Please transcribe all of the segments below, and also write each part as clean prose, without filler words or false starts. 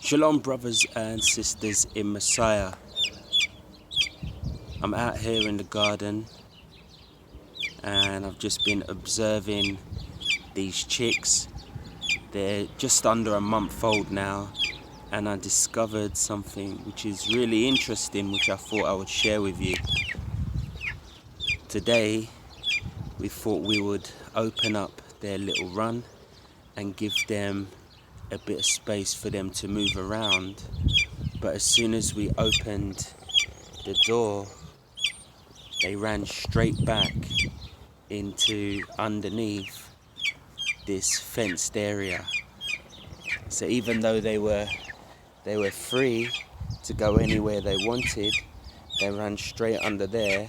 Shalom, brothers and sisters in Messiah. I'm out here in the garden and I've just been observing these chicks. They're just under a month old now, and I discovered something which is really interesting, which I thought I would share with you. Today we thought we would open up their little run and give them a bit of space for them to move around, but as soon as we opened the door, they ran straight back into underneath this fenced area. So even though they were free to go anywhere they wanted, they ran straight under there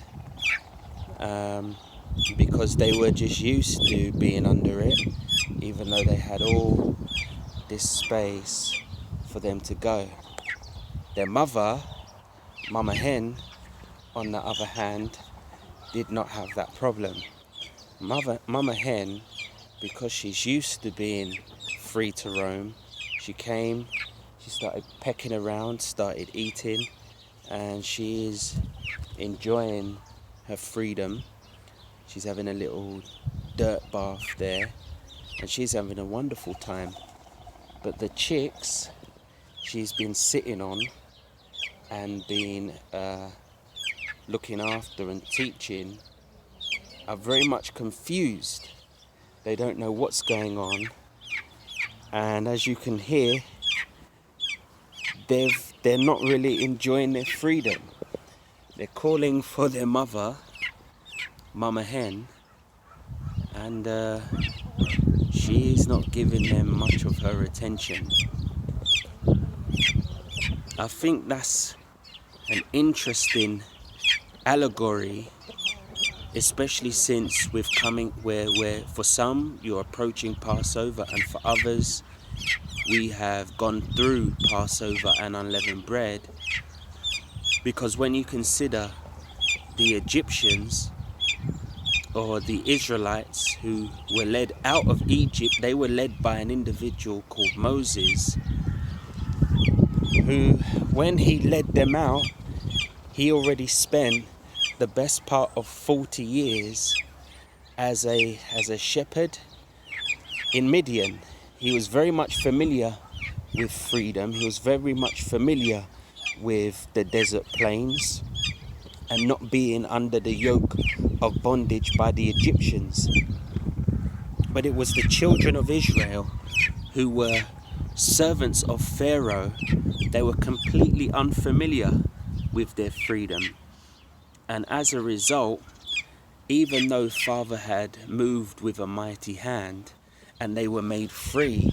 because they were just used to being under it, even though they had all this space for them to go. Their mother, Mumma Hen, on the other hand, did not have that problem. Mumma Hen, because she's used to being free to roam, she came, she started pecking around, started eating, and she is enjoying her freedom. She's having a little dirt bath there, and she's having a wonderful time. But the chicks she's been sitting on and been looking after and teaching are very much confused. They don't know what's going on, and as you can hear, they're not really enjoying their freedom. They're calling for their mother, Mumma Hen, and she's not giving them much of her attention. I think that's an interesting allegory, especially since we're coming where for some you're approaching Passover, and for others we have gone through Passover and unleavened bread. Because when you consider the Egyptians or the Israelites who were led out of Egypt, they were led by an individual called Moses, who, when he led them out, he already spent the best part of 40 years as a shepherd in Midian. He was very much familiar with freedom. He was very much familiar with the desert plains and not being under the yoke of bondage by the Egyptians. But it was the children of Israel who were servants of Pharaoh. They were completely unfamiliar with their freedom. And as a result, even though Father had moved with a mighty hand and they were made free,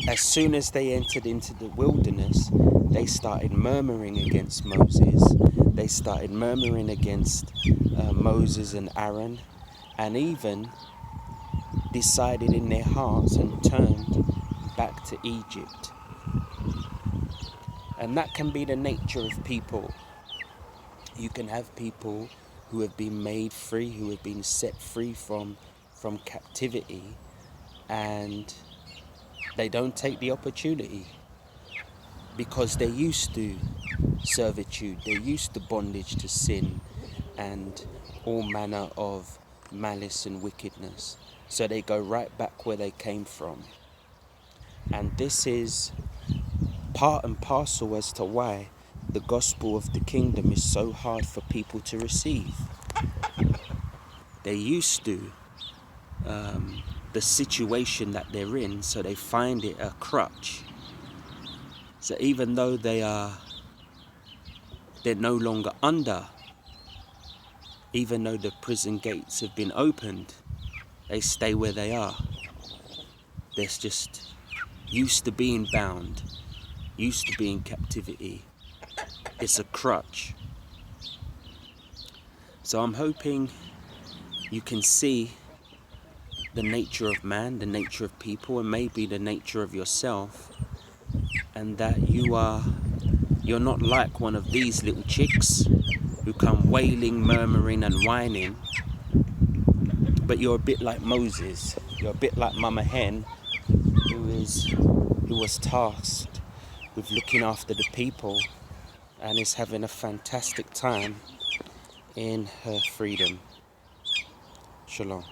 as soon as they entered into the wilderness, they started murmuring against Moses. They started murmuring against Moses and Aaron, and even decided in their hearts and turned back to Egypt. And that can be the nature of people. You can have people who have been made free, who have been set free from captivity, and they don't take the opportunity because they're used to servitude, they're used to bondage to sin and all manner of malice and wickedness. So they go right back where they came from. And this is part and parcel as to why the gospel of the kingdom is so hard for people to receive. They're used to the situation that they're in, so they find it a crutch. So even though they're no longer under, even though the prison gates have been opened, they stay where they are. They're just used to being bound, used to being in captivity. It's a crutch. So I'm hoping you can see the nature of man, the nature of people, and maybe the nature of yourself, and that you're not like one of these little chicks who come wailing, murmuring and whining, but you're a bit like Moses. You're a bit like Mumma Hen, who is who was tasked with looking after the people and is having a fantastic time in her freedom. Shalom.